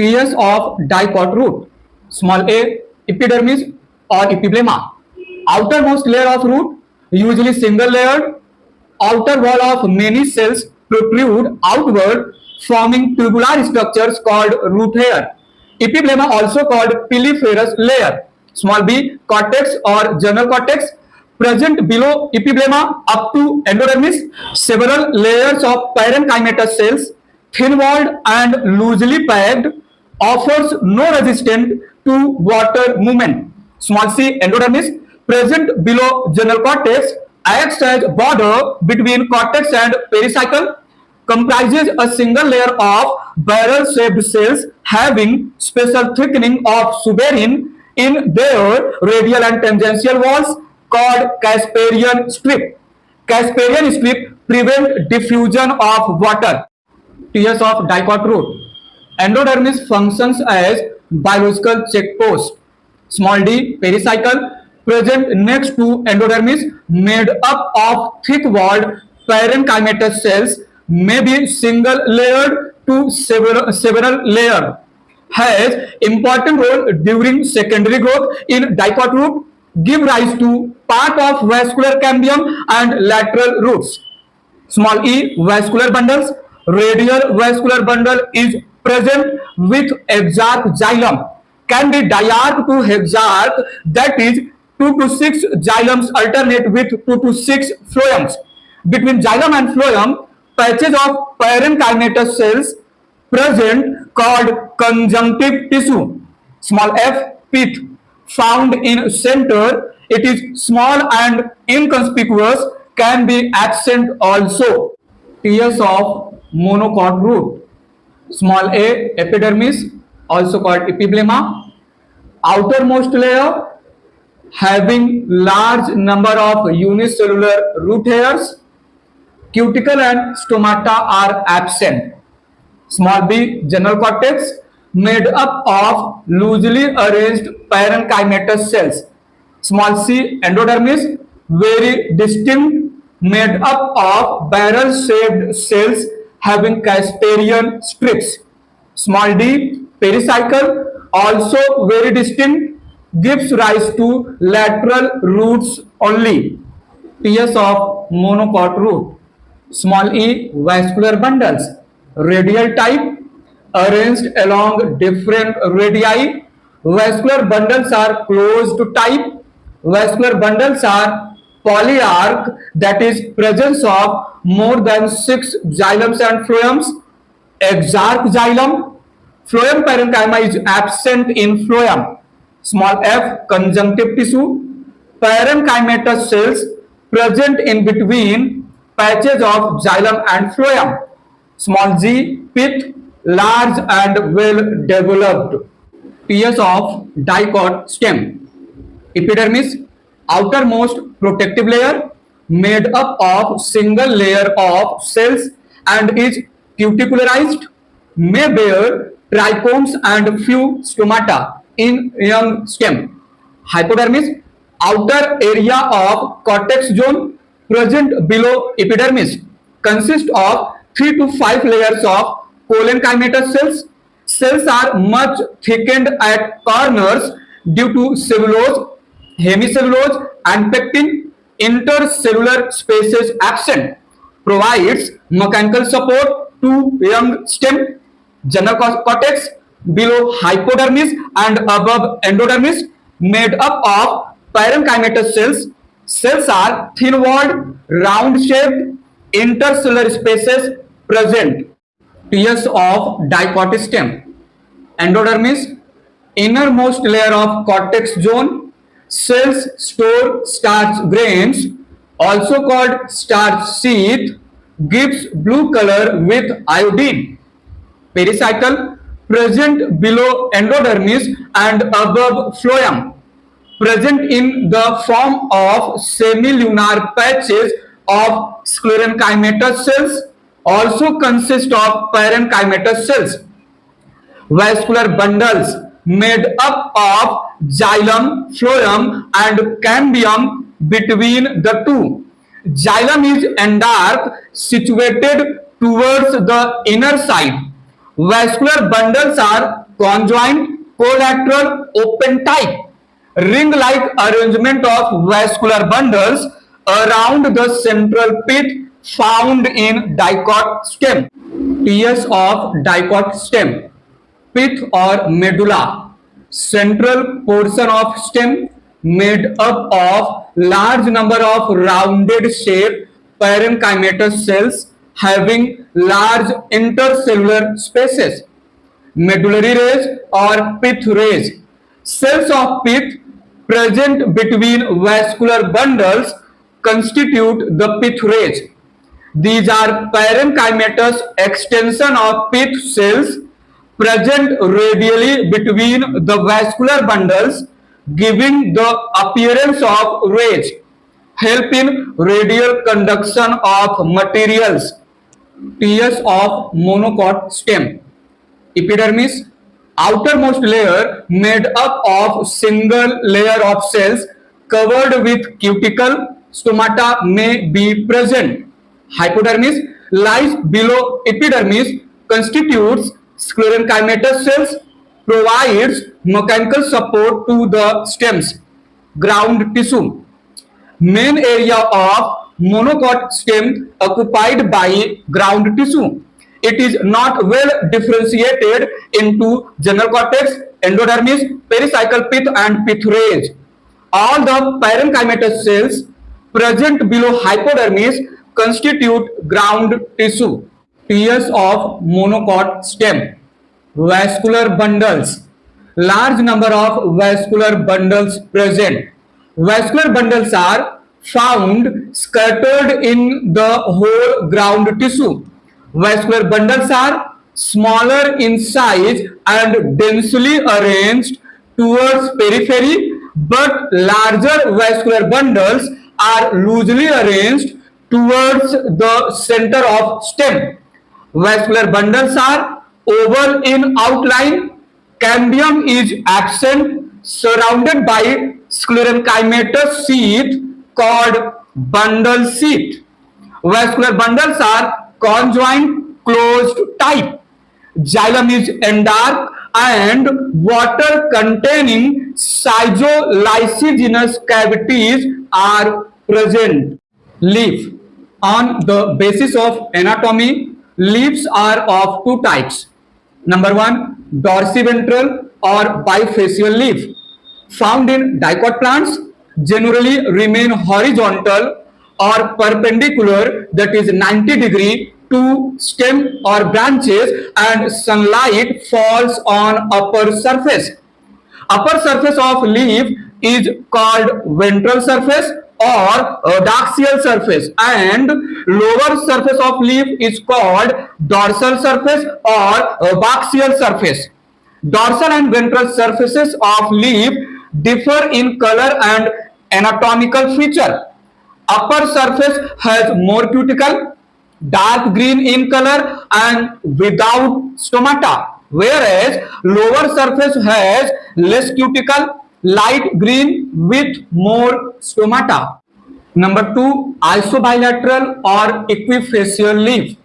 Tiers of dicot root. Small a, epidermis or epiblema. Outermost layer of root, usually single layered. Outer wall of many cells protrude outward, forming tubular structures called root hair. Epiblema, also called piliferous layer. Small b, cortex or general cortex, present below epiblema up to endodermis. Several layers of parenchymatous cells, thin-walled and loosely packed, offers no resistance to water movement. Small c, endodermis, present below general cortex, acts as border between cortex and pericycle, comprises a single layer of barrel-shaped cells having special thickening of suberin in their radial and tangential walls called Casparian strip. Casparian strip prevent diffusion of water. Tiers of dicot root. Endodermis functions as biological checkpost. Small d, pericycle, present next to endodermis, made up of thick-walled parenchymatous cells, may be single-layered to several layered. Has important role during secondary growth in dicot root, give rise to part of vascular cambium and lateral roots. Small e, vascular bundles. Radial vascular bundle is present with exarch xylem. Can be diarch to hexarch, that is 2 to 6 xylems alternate with 2 to 6 phloems. Between xylem and phloem, patches of parenchymatous cells present called conjunctive tissue. Small f, pith, found in center. It is small and inconspicuous, can be absent also. Tiers of monocot root. Small a, epidermis, also called epiblema. Outermost layer having large number of unicellular root hairs. Cuticle and stomata are absent. Small b, general cortex, made up of loosely arranged parenchymatous cells. Small c, endodermis, very distinct, made up of barrel-shaped cells having Casparian strips. Small d, pericycle, also very distinct, gives rise to lateral roots only. Tiers of monocot root. Small e, vascular bundles, radial type, arranged along different radii. Vascular bundles are closed type. Vascular bundles are polyarch, that is presence of more than 6 xylems and phloems. Exarch xylem. Phloem parenchyma is absent in phloem. Small f, conjunctive tissue. Parenchymatous cells present in between patches of xylem and phloem. Small g, pith, large and well developed. Tiers of dicot stem. Epidermis, outermost protective layer, made up of single layer of cells and is cuticularized, may bear trichomes and few stomata in young stem. Hypodermis, outer area of cortex zone present below epidermis, consists of 3 to 5 layers of parenchymatous cells. Cells are much thickened at corners due to cellulose, hemicellulose and pectin. Intercellular spaces absent, provides mechanical support to young stem. General cortex below hypodermis and above endodermis, made up of parenchymatous cells. Cells are thin-walled, round-shaped, intercellular spaces present. Tiers of dicot stem. Endodermis, innermost layer of cortex zone. Cells store starch grains, also called starch sheath, gives blue color with iodine. Pericycle, present below endodermis and above phloem, present in the form of semilunar patches of sclerenchymatous cells, also consist of parenchymatous cells. Vascular bundles made up of xylem, phloem and cambium between the two. Xylem is endark, situated towards the inner side. Vascular bundles are conjoined, collateral, open type. Ring-like arrangement of vascular bundles around the central pith found in dicot stem. TS of dicot stem. Pith or medulla. Central portion of stem made up of large number of rounded shaped parenchymatous cells having large intercellular spaces. Medullary rays or pith rays. Cells of pith present between vascular bundles constitute the pith rays. These are parenchymatous extension of pith cells present radially between the vascular bundles, giving the appearance of rays, help in radial conduction of materials. TS of monocot stem. Epidermis, outermost layer made up of single layer of cells covered with cuticle. Stomata may be present. Hypodermis lies below epidermis, constitutes sclerenchymatous cells, provides mechanical support to the stems. Ground tissue. Main area of monocot stem occupied by ground tissue. It is not well differentiated into general cortex, endodermis, pericycle pith and pith rays. All the parenchymatous cells present below hypodermis constitute ground tissue. TS of monocot stem. Vascular bundles. Large number of vascular bundles present. Vascular bundles are found scattered in the whole ground tissue. Vascular bundles are smaller in size and densely arranged towards periphery, but larger vascular bundles are loosely arranged towards the center of stem. Vascular bundles are oval in outline. Cambium is absent, surrounded by sclerenchymatous sheath called bundle sheath. Vascular bundles are conjoined closed type. Xylem is endark and water containing schizolysigenous cavities are present. Leaf. On the basis of anatomy, leaves are of two types. Number one, dorsiventral or bifacial leaf. Found in dicot plants, generally remain horizontal or perpendicular, that is 90° to stem or branches, and sunlight falls on upper surface. Upper surface of leaf is called ventral surface or daxial surface, and lower surface of leaf is called dorsal surface or baxial surface. Dorsal and ventral surfaces of leaf differ in color and anatomical feature. Upper surface has more cuticle, dark green in color and without stomata, whereas lower surface has less cuticle, light green with more stomata. Number two, isobilateral or equifacial leaf.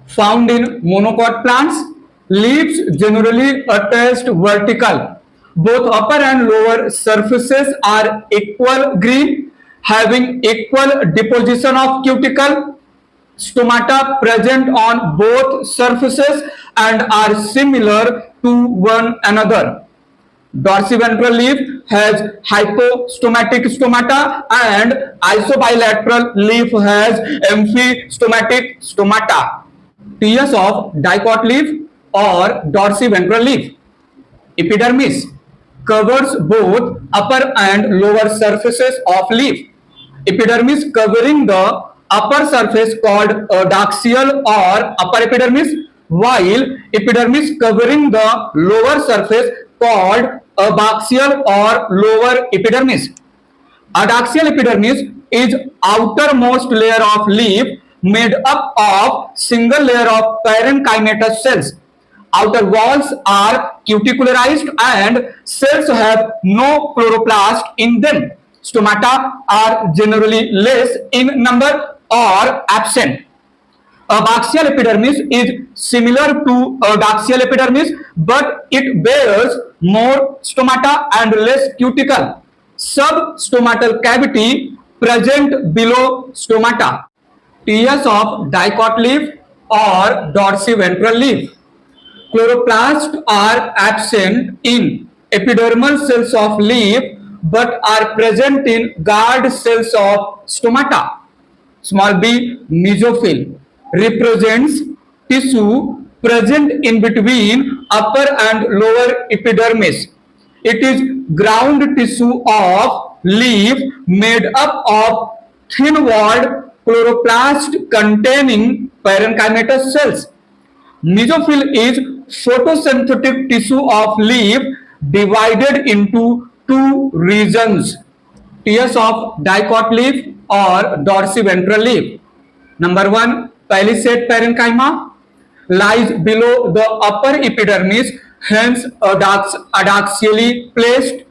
Found in monocot plants, leaves generally attached vertical. Both upper and lower surfaces are equal green, having equal deposition of cuticle. Stomata present on both surfaces and are similar to one another. Dorsiventral leaf has hypostomatic stomata and isobilateral leaf has amphistomatic stomata. TS of dicot leaf or dorsiventral leaf. Epidermis covers both upper and lower surfaces of leaf. Epidermis covering the upper surface called adaxial or upper epidermis, while epidermis covering the lower surface called abaxial or lower epidermis. Adaxial epidermis is outermost layer of leaf made up of single layer of parenchymatous cells. Outer walls are cuticularized and cells have no chloroplast in them. Stomata are generally less in number or absent. Abaxial epidermis is similar to adaxial epidermis, but it bears more stomata and less cuticle. Substomatal cavity present below stomata. TS of dicot leaf or dorsiventral leaf. Chloroplasts are absent in epidermal cells of leaf but are present in guard cells of stomata. Small b, mesophyll, represents tissue present in between upper and lower epidermis. It is ground tissue of leaf made up of thin-walled chloroplast containing parenchymatous cells. Mesophyll is photosynthetic tissue of leaf divided into two regions. Tiers of dicot leaf or dorsiventral leaf. Number 1, palisade parenchyma lies below the upper epidermis, hence adaxially placed.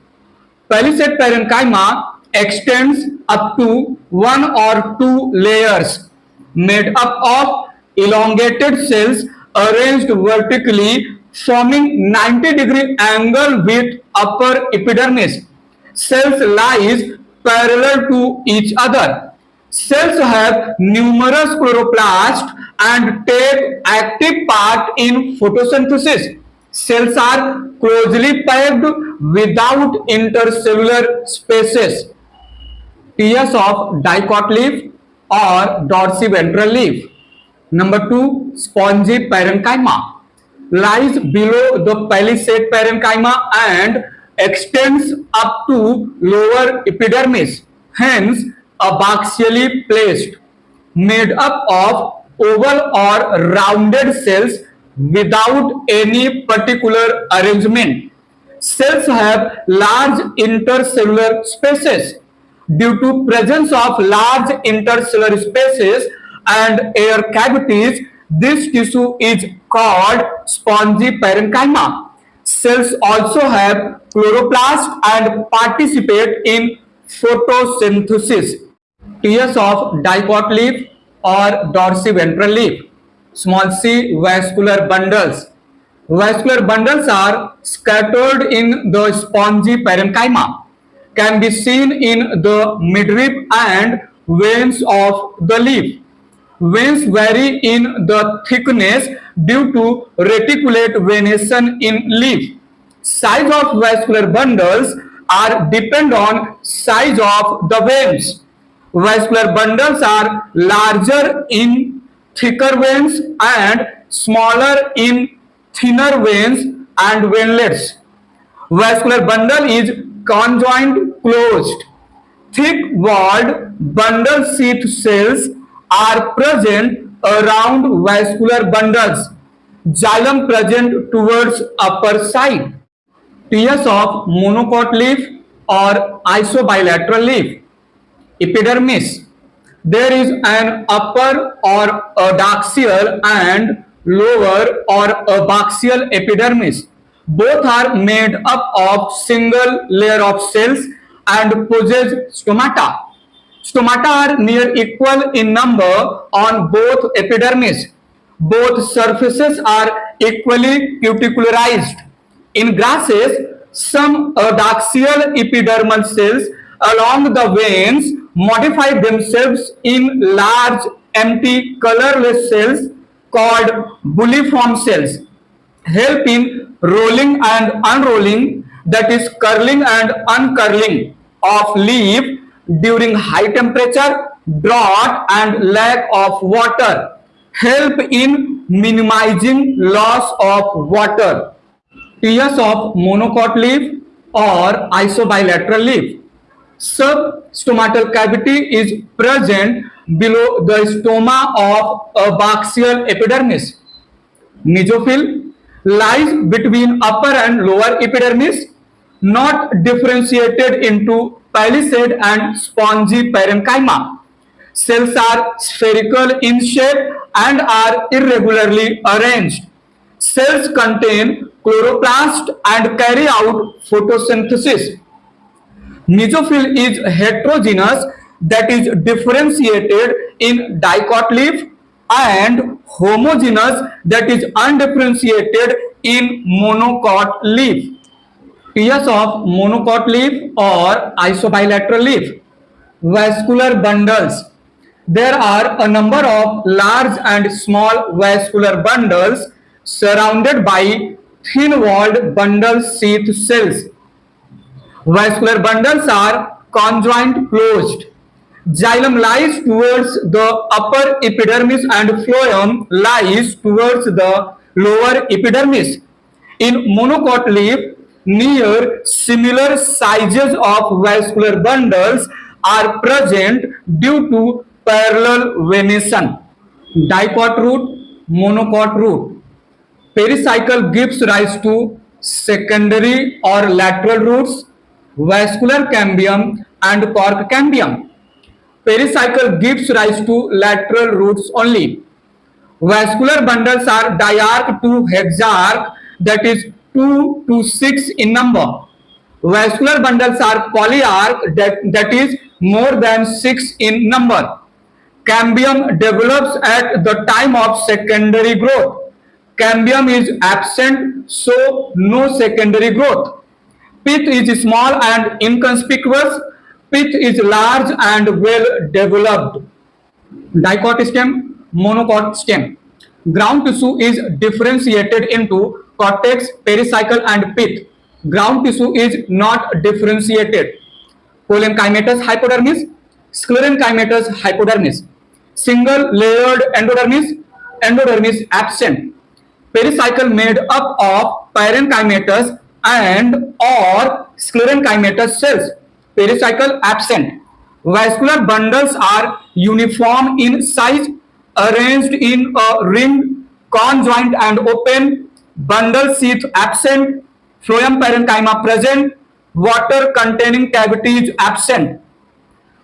Palisade parenchyma extends up to one or two layers made up of elongated cells arranged vertically forming 90-degree angle with upper epidermis. Cells lies parallel to each other. Cells have numerous chloroplasts and take active part in photosynthesis. Cells are closely packed without intercellular spaces. Tiers of dicot leaf or dorsiventral leaf. Number 2, spongy parenchyma lies below the palisade parenchyma and extends up to lower epidermis, hence abaxially placed, made up of oval or rounded cells without any particular arrangement. Cells have large intercellular spaces. Due to presence of large intercellular spaces and air cavities, this tissue is called spongy parenchyma. Cells also have chloroplast and participate in photosynthesis. Tiers of dicot leaf or dorsiventral leaf. Small c, vascular bundles. Vascular bundles are scattered in the spongy parenchyma. Can be seen in the midrib and veins of the leaf. Veins vary in the thickness due to reticulate venation in leaf. Size of vascular bundles are depend on size of the veins. Vascular bundles are larger in thicker veins and smaller in thinner veins and veinlets. Vascular bundle is conjoined closed. Thick-walled bundle sheath cells are present around vascular bundles. Xylem present towards upper side. Tiers of monocot leaf or isobilateral leaf. Epidermis. There is an upper or adaxial and lower or abaxial epidermis. Both are made up of single layer of cells and possess stomata. Stomata are near equal in number on both epidermis. Both surfaces are equally cuticularized. In grasses, some adaxial epidermal cells along the veins modify themselves in large empty colorless cells called bulliform cells, help in rolling and unrolling, that is curling and uncurling of leaf during high temperature, drought and lack of water, help in minimizing loss of water. Tiers of monocot leaf or isobilateral leaf. Substomatal cavity is present below the stoma of abaxial epidermis. Mesophyll lies between upper and lower epidermis, not differentiated into palisade and spongy parenchyma. Cells are spherical in shape and are irregularly arranged. Cells contain chloroplast and carry out photosynthesis. Mesophyll is heterogeneous, that is differentiated in dicot leaf and homogeneous, that is undifferentiated in monocot leaf. Tiers of monocot leaf or isobilateral leaf. Vascular bundles. There are a number of large and small vascular bundles surrounded by thin-walled bundle sheath cells. Vascular bundles are conjoint closed. Xylem lies towards the upper epidermis and phloem lies towards the lower epidermis. In monocot leaf, near similar sizes of vascular bundles are present due to parallel venation. Dicot root, monocot root. Pericycle gives rise to secondary or lateral roots, vascular cambium and cork cambium. Pericycle gives rise to lateral roots only. Vascular bundles are diarch to hexarch, that is 2 to 6 in number. Vascular bundles are polyarch, that is more than 6 in number. Cambium develops at the time of secondary growth. Cambium is absent, so no secondary growth. Pith is small and inconspicuous. Pith is large and well developed. Dicot stem, monocot stem. Ground tissue is differentiated into cortex, pericycle and pith. Ground tissue is not differentiated. Polynchymatous hypodermis, sclerenchymatous hypodermis. Single layered endodermis, endodermis absent. Pericycle made up of parenchymatous and or sclerenchymatous cells. Pericycle absent. Vascular bundles are uniform in size, arranged in a ring, conjoint and open, bundle sheath absent, phloem parenchyma present, water containing cavities absent.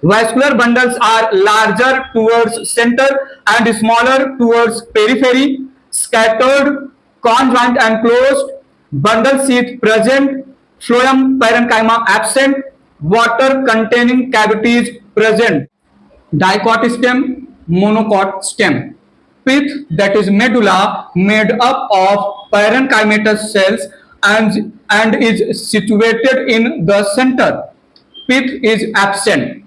Vascular bundles are larger towards center and smaller towards periphery, scattered, conjoint and closed, bundle sheath present, phloem parenchyma absent, water containing cavities present. Dicot stem, monocot stem. Pith, that is medulla, made up of parenchymatous cells and is situated in the center. Pith is absent.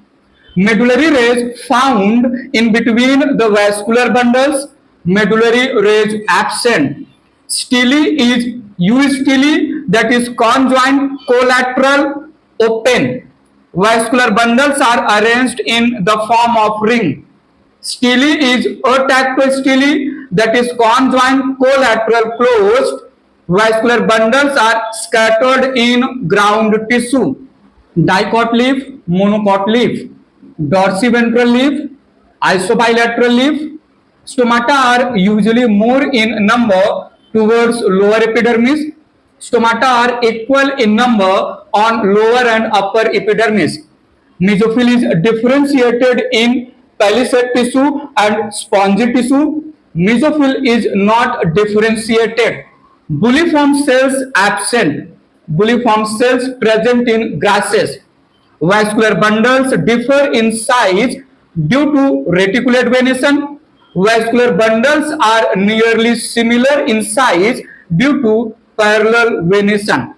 Medullary rays found in between the vascular bundles. Medullary rays absent. Stele is eustele, that is conjoint collateral open. Vascular bundles are arranged in the form of ring. Stele is atactostele, that is conjoint collateral closed. Vascular bundles are scattered in ground tissue. Dicot leaf, monocot leaf. Dorsiventral leaf, isobilateral leaf. Stomata are usually more in number towards lower epidermis. Stomata are equal in number on lower and upper epidermis. Mesophyll is differentiated in palisade tissue and spongy tissue. Mesophyll is not differentiated. Bulliform cells absent. Bulliform cells present in grasses. Vascular bundles differ in size due to reticulate venation. Vascular bundles are nearly similar in size due to parallel venation.